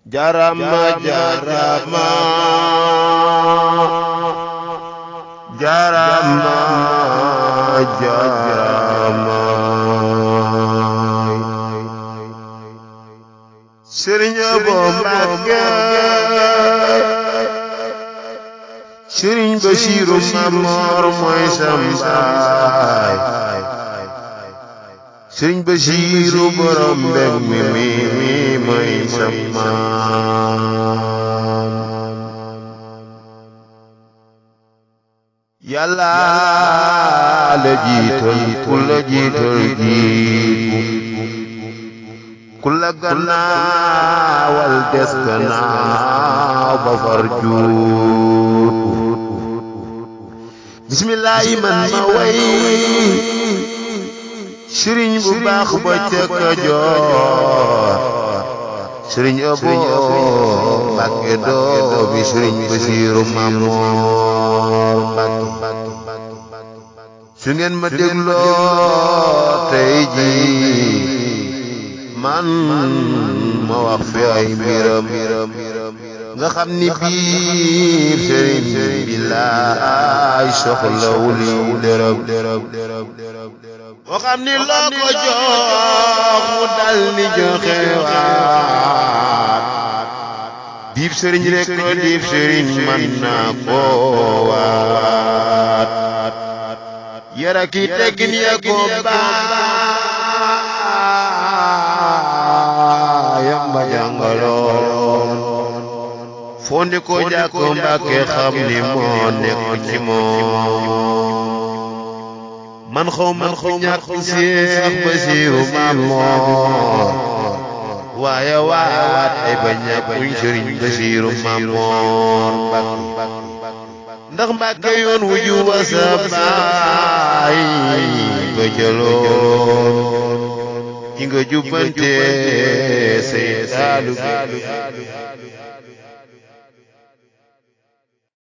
jarama jarama jarama jarama Serigne Abo Mbacké Serigne Bassirou Mamor mooy sam baay Serigne Bassirou borom mbég mi mooy sam maam Yàlla la jiital ku la jiital jiitu ku la gannaawal des gannaaw ba far juut bismillaahi man ma way sëriñ bu baax ba ca Kajoor sëriñ Abo Mbacké doomi sëriñ Bassirou Mamor Mbacké su ngeen ma dégloo tey ji man ma wax fi ay mbiram nga xam ni biir sëriñ bi laay soxlawul dërëm moo xam ni loo ko jox mu dal ni joxe waat diib sëriñ rek ko diib sëriñ man naa ko waat yara ki teggin ya ko yamba jàngaloon fonde ko jàkko Mbacké xam ni moo nekk ci moom man xaw ñàkk Seex Bassirou Mamor waaye waat ay ba ñàkkuñ Sëriñ Bassirou Mamor Mbacké ndax Mbacké yoon wuju wasa baay ba jëloon ki nga jubbante say taalu